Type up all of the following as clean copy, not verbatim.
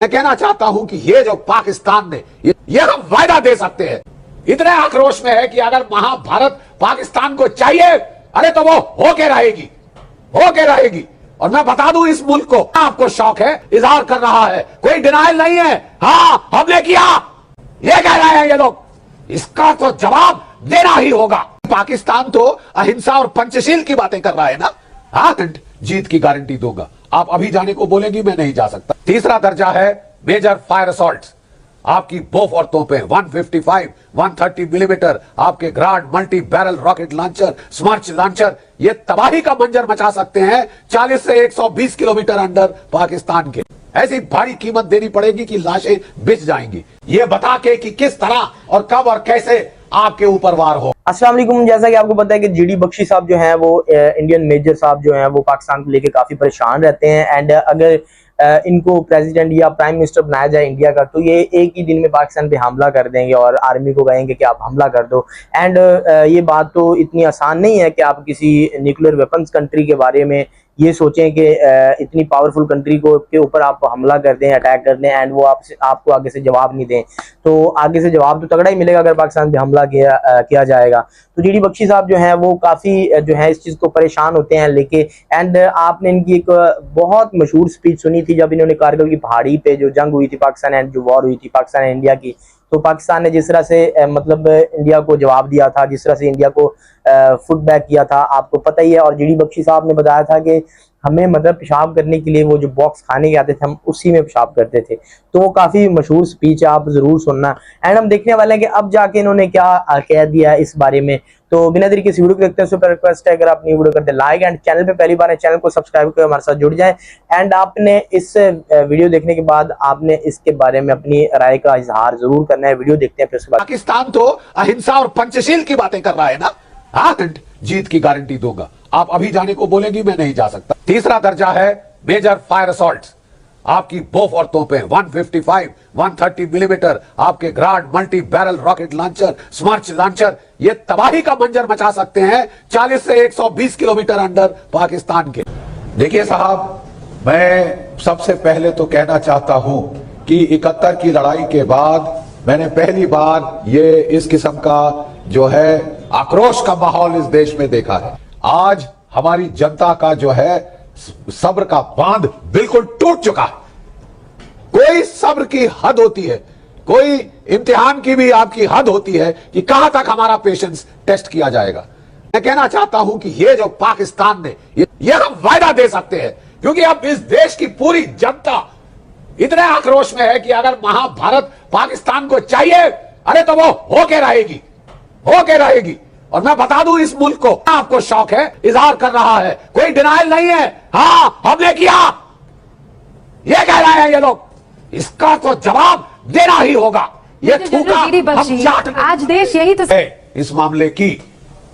मैं कहना चाहता हूं कि ये जो पाकिस्तान ने ये हम वायदा दे सकते हैं, इतने आक्रोश में है कि अगर महाभारत पाकिस्तान को चाहिए, अरे तो वो होके रहेगी। और मैं बता दूं इस मुल्क को, आपको शौक है, इजहार कर रहा है, कोई डिनाइल नहीं है। हाँ हमने किया, ये कह रहे हैं ये लोग, इसका तो जवाब देना ही होगा। पाकिस्तान तो अहिंसा और पंचशील की बातें कर रहा है ना। हाँ जीत की गारंटी दूंगा। आप अभी जाने को बोलेंगी, मैं नहीं जा सकता। तीसरा दर्जा है मेजर फायर असॉल्ट। आपकी बोफोर्सों पे 155, 130 मिलीमीटर आपके grad multi barrel rocket launcher, स्मर्च launcher, ये तबाही का मंजर मचा सकते हैं 40 से 120 किलोमीटर अंडर पाकिस्तान के। ऐसी भारी कीमत देनी पड़ेगी कि लाशें बिछ जाएंगी। ये बता के कि किस तरह और कब और कैसे आपके ऊपर वार हो। अस्सलाम वालेकुम। जैसा कि आपको पता है कि जीडी बख्शी साहब जो हैं वो इंडियन मेजर साहब जो हैं वो पाकिस्तान को लेके काफी परेशान रहते हैं। एंड अगर इनको प्रेसिडेंट या प्राइम मिनिस्टर बनाया जाए इंडिया का, तो ये एक ही दिन में पाकिस्तान पे हमला कर देंगे और आर्मी को कहेंगे कि आप हमला कर दो। एंड ये बात तो इतनी आसान नहीं है कि आप किसी न्यूक्लियर वेपन्स कंट्री के बारे में ये सोचें कि इतनी पावरफुल कंट्री को के ऊपर आप हमला कर दें, अटैक कर दें एंड वो आपको आगे से जवाब नहीं दें। तो आगे से जवाब तो तगड़ा ही मिलेगा अगर पाकिस्तान पे हमला किया जाएगा। तो जीडी बख्शी साहब जो हैं वो काफ़ी जो है इस चीज़ को परेशान होते हैं लेके। एंड आपने इनकी एक बहुत मशहूर स्पीच सुनी थी जब इन्होंने कारगिल की पहाड़ी पे जो जंग हुई थी पाकिस्तान एंड जो वॉर हुई थी पाकिस्तान एंड इंडिया की, तो पाकिस्तान ने जिस तरह से मतलब इंडिया को जवाब दिया था, जिस तरह से इंडिया को फुट बैक किया था, आपको पता ही है। और जीडी बख्शी साहब ने बताया था कि हमें मतलब पेशाब करने के लिए वो जो बॉक्स खाने के आते थे हम उसी में पेशाब करते थे। तो वो काफ़ी मशहूर स्पीच है, आप ज़रूर सुनना। एंड हम देखने वाले हैं कि अब जाके इन्होंने क्या कह दिया है इस बारे में। तो बिना देरी के वीडियो को देखते हैं। सुपर रिक्वेस्ट है, अगर आप नई वीडियो करते लाइक एंड चैनल पे पहली बार है चैनल को सब्सक्राइब कर हमारे साथ जुड़ जाएं। एंड आपने इस वीडियो देखने के बाद आपने इसके बारे में अपनी राय का इजहार जरूर करना है। वीडियो देखते हैं फिर उसके बाद। पाकिस्तान तो अहिंसा और पंचशील की बातें कर रहा है ना। हाँ जीत की गारंटी दूंगा। आप अभी जाने को बोलेंगी, मैं नहीं जा सकता। तीसरा दर्जा है मेजर फायर असॉल्ट। आपकी बोफोर्सों पे 155, 130 मिलीमीटर आपके grad multi barrel rocket launcher, स्मर्च launcher, ये तबाही का मंजर मचा सकते हैं 40 से 120 किलोमीटर अंडर पाकिस्तान के। देखिए साहब, मैं सबसे पहले तो कहना चाहता हूं कि 71 की लड़ाई के बाद मैंने पहली बार ये इस किस्म का जो है आक्रोश का माहौल इस देश में देखा है। आज हमारी जनता का जो है सब्र का बांध बिल्कुल टूट चुका है। कोई सब्र की हद होती है, कोई इम्तिहान की भी आपकी हद होती है कि कहां तक हमारा पेशेंस टेस्ट किया जाएगा। मैं कहना चाहता हूं कि ये जो पाकिस्तान ने ये हम वायदा दे सकते हैं, क्योंकि अब इस देश की पूरी जनता इतने आक्रोश में है कि अगर महाभारत पाकिस्तान को चाहिए, अरे तो वो होके रहेगी। और मैं बता दूं इस मुल्क को, आपको शौक है, इजहार कर रहा है, कोई डिनाइल नहीं है। हाँ हमने किया, ये कह रहे हैं ये लोग, इसका तो जवाब देना ही होगा। ये थूका हम आज देश यही तो इस मामले की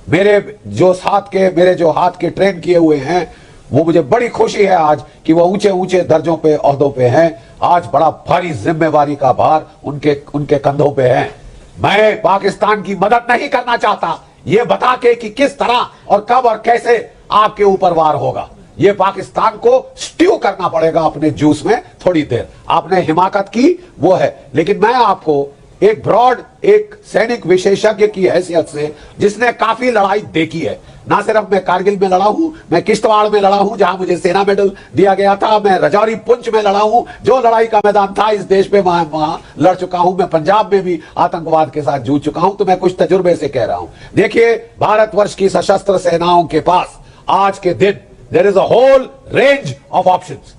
मेरे जो हाथ के ट्रेन किए हुए हैं, वो मुझे बड़ी खुशी है आज कि वो ऊंचे ऊंचे दर्जों पे ओहदों पे हैं। आज बड़ा भारी जिम्मेवारी का भार उनके कंधों पे है। मैं पाकिस्तान की मदद नहीं करना चाहता, ये बता के कि किस तरह और कब और कैसे आपके ऊपर वार होगा। ये पाकिस्तान को स्ट्यू करना पड़ेगा अपने जूस में थोड़ी देर। आपने हिमाकत की वो है, लेकिन मैं आपको एक सैनिक विशेषज्ञ की हैसियत से, जिसने काफी लड़ाई देखी है, ना सिर्फ मैं कारगिल में लड़ा हूं, मैं किश्तवाड़ में लड़ा हूं जहां मुझे सेना मेडल दिया गया था, मैं रजौरी पुंछ में लड़ा हूं, जो लड़ाई का मैदान था इस देश में वहां लड़ चुका हूं। मैं पंजाब में भी आतंकवाद के साथ जूझ चुका हूं। तो मैं कुछ तजुर्बे से कह रहा हूं। देखिए, भारतवर्ष की सशस्त्र सेनाओं के पास आज के दिन there is a whole range of options,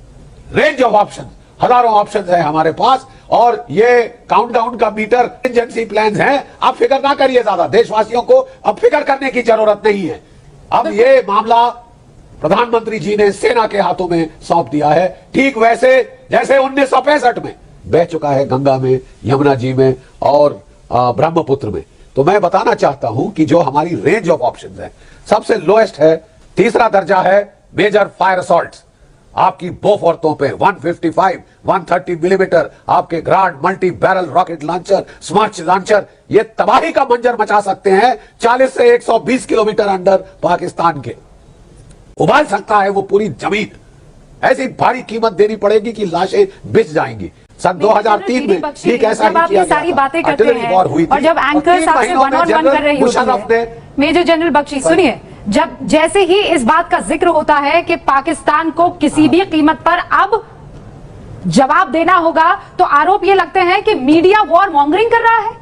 हजारों ऑप्शंस है हमारे पास। और ये काउंटडाउन का मीटर एजेंसी प्लान्स हैं। आप फिक्र ना करिए, ज्यादा देशवासियों को अब फिक्र करने की जरूरत नहीं है। अब ये मामला प्रधानमंत्री जी ने सेना के हाथों में सौंप दिया है, ठीक वैसे जैसे 1965 में बह चुका है गंगा में, यमुना जी में और ब्रह्मपुत्र में। तो मैं बताना चाहता हूं कि जो हमारी रेंज ऑफ ऑप्शंस है, सबसे लोएस्ट है तीसरा दर्जा है मेजर फायर असॉल्ट। आपकी बोफोर्सों पे 155, 130 मिलीमीटर आपके grad multi barrel rocket launcher, स्मर्च launcher, ये तबाही का मंजर मचा सकते हैं 40 से 120 किलोमीटर अंडर पाकिस्तान के। उबाल सकता है वो पूरी जमीन। ऐसी भारी कीमत देनी पड़ेगी कि लाशें बिछ जाएंगी। सन 2003 में ठीक ऐसा जब ही आप किया ये सारी बातें करते आर्टिलरी वॉर हुई हैं थी और जब एंकर्स आपसे 3 महीनों में 1-on-1 कर रही होती मुशर्रफ ने है, मेजर जनरल बख्शी सुनिए, जब जैसे ही इस बात का जिक्र होता है कि पाकिस्तान को किसी भी कीमत पर अब जवाब देना होगा, तो आरोप ये लगते हैं कि मीडिया वॉर मॉन्गरिंग कर रहा है।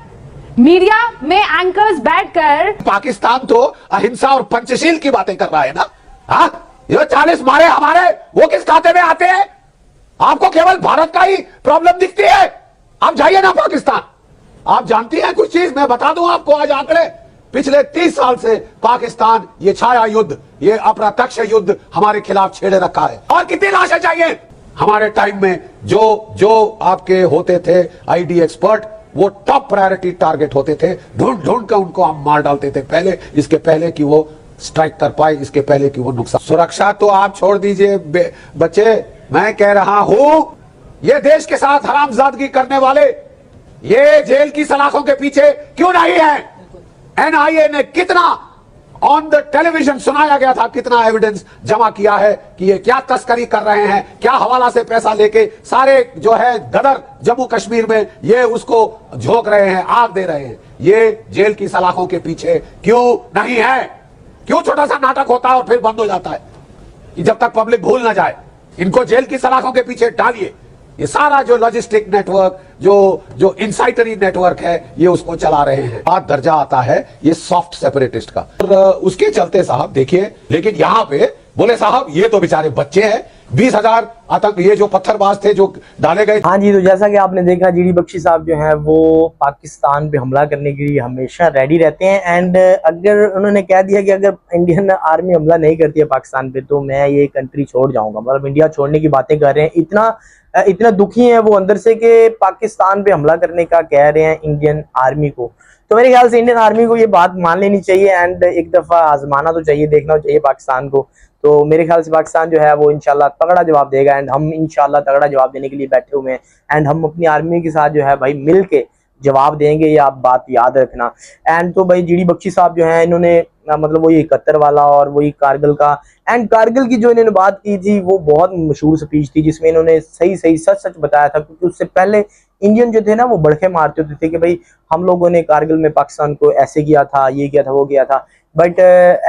मीडिया में एंकर्स बैठकर पाकिस्तान तो अहिंसा और पंचशील की बातें कर रहा है ना। हाँ, ये 40 मारे हमारे वो किस खाते में आते हैं? आपको केवल भारत का ही प्रॉब्लम दिखती है। आप जाइए ना पाकिस्तान, आप जानती हैं कुछ चीज, मैं बता दूं आपको आज आंकड़े। पिछले 30 साल से पाकिस्तान ये छाया युद्ध, ये अप्रत्यक्ष युद्ध हमारे खिलाफ छेड़े रखा है। और कितनी लाशें चाहिए? हमारे टाइम में जो आपके होते थे आईडी एक्सपर्ट, वो टॉप प्रायोरिटी टारगेट होते थे। ढूंढ ढूंढ कर उनको हम मार डालते थे पहले, इसके पहले कि वो स्ट्राइक कर पाए, इसके पहले कि वो नुकसान। सुरक्षा तो आप छोड़ दीजिए बच्चे, मैं कह रहा हूं ये देश के साथ हरामजादगी करने वाले ये जेल की सलाखों के पीछे क्यों नहीं है? एनआईए ने कितना ऑन द टेलीविजन सुनाया गया था, कितना एविडेंस जमा किया है कि ये क्या तस्करी कर रहे हैं, क्या हवाला से पैसा लेके सारे जो है गदर जम्मू कश्मीर में ये उसको झोंक रहे हैं, आग दे रहे हैं। ये जेल की सलाखों के पीछे क्यों नहीं है? क्यों छोटा सा नाटक होता है और फिर बंद हो जाता है कि जब तक पब्लिक भूल ना जाए? इनको जेल की सलाखों के पीछे डालिए। ये सारा जो लॉजिस्टिक नेटवर्क, जो इंसाइटरी नेटवर्क है, ये उसको चला रहे हैं। बात दर्जा आता है ये सॉफ्ट सेपरेटिस्ट का, और उसके चलते साहब देखिए, लेकिन यहां पे बोले साहब ये तो बेचारे बच्चे हैं, 20,000 आतंक ये जो पत्थरबाज थे जो डाले गए। हाँ जी, तो जैसा कि आपने देखा, जीडी बख्शी साहब जो हैं वो पाकिस्तान पे हमला करने के लिए हमेशा रेडी रहते हैं। एंड अगर उन्होंने कह दिया कि अगर इंडियन आर्मी हमला नहीं करती है पाकिस्तान पे तो मैं ये कंट्री छोड़ जाऊंगा, मतलब इंडिया छोड़ने की बातें कर रहे हैं। इतना दुखी हैं वो अंदर से कि पाकिस्तान पे हमला करने का कह रहे हैं इंडियन आर्मी को। तो मेरे ख्याल से इंडियन आर्मी को ये बात मान लेनी चाहिए एंड एक दफा आजमाना तो चाहिए, देखना चाहिए पाकिस्तान को। तो मेरे ख्याल से पाकिस्तान जो है वो इंशाल्लाह तगड़ा जवाब देगा एंड हम इंशाल्लाह तगड़ा जवाब देने के लिए बैठे हुए हैं एंड हम अपनी आर्मी के साथ जो है भाई मिल के जवाब देंगे, ये आप बात याद रखना। एंड तो भाई जीडी बख्शी साहब जो है इन्होंने मतलब वही 71 वाला और वही कारगिल का, एंड कारगिल की जो इन्होंने बात की थी वो बहुत मशहूर स्पीच थी जिसमें इन्होंने सही सही सच सच बताया था, क्योंकि उससे पहले इंडियन जो थे ना वो बड़के मारते होते थे कि भाई हम लोगों ने कारगिल में पाकिस्तान को ऐसे किया था, ये किया था, वो किया था। बट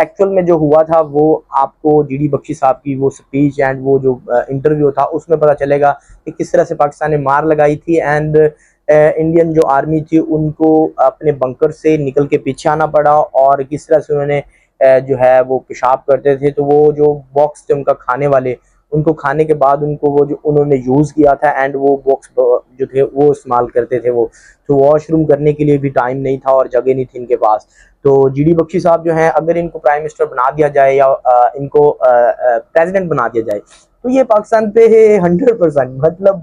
एक्चुअल में जो हुआ था वो आपको जीडी बख्शी साहब की वो स्पीच एंड वो जो इंटरव्यू था उसमें पता चलेगा कि किस तरह से पाकिस्तान ने मार लगाई थी एंड इंडियन जो आर्मी थी उनको अपने बंकर से निकल के पीछे आना पड़ा और किस तरह से उन्होंने जो है वो पेशाब करते थे, तो वो जो बॉक्स थे उनका खाने वाले, उनको खाने के बाद उनको वो जो उन्होंने यूज़ किया था एंड वो बॉक्स जो थे वो इस्तेमाल करते थे वो, तो वॉशरूम करने के लिए भी टाइम नहीं था और जगह नहीं थी इनके पास। तो जीडी बख्शी साहब जो हैं अगर इनको प्राइम मिनिस्टर बना दिया जाए या इनको प्रेसिडेंट बना दिया जाए तो ये पाकिस्तान पे 100% मतलब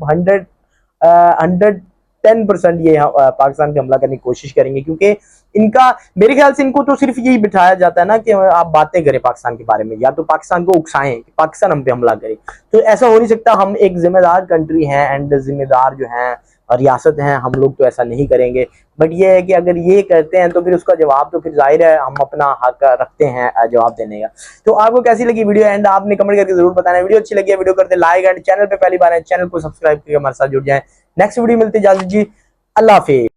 110% ये पाकिस्तान पे हमला करने की कोशिश करेंगे, क्योंकि इनका मेरे ख्याल से इनको तो सिर्फ यही बिठाया जाता है ना कि आप बातें करें पाकिस्तान के बारे में या तो पाकिस्तान को उकसाएं कि पाकिस्तान हम पे हमला करे। तो ऐसा हो नहीं सकता, हम एक जिम्मेदार कंट्री हैं एंड जिम्मेदार जो हैं रियासत हैं, हम लोग तो ऐसा नहीं करेंगे। बट ये है कि अगर ये करते हैं तो फिर उसका जवाब तो फिर जाहिर है हम अपना हक रखते हैं जवाब देने का। तो आपको कैसी लगी वीडियो एंड आपने कमेंट करके जरूर बताना। वीडियो अच्छी लगी है वीडियो करते लाइक एंड चैनल पे पहली बार है चैनल को सब्सक्राइब करके हमारे साथ जुड़ जाए। नेक्स्ट वीडियो मिलती है, इजाजत जी, अल्लाह हाफिज़।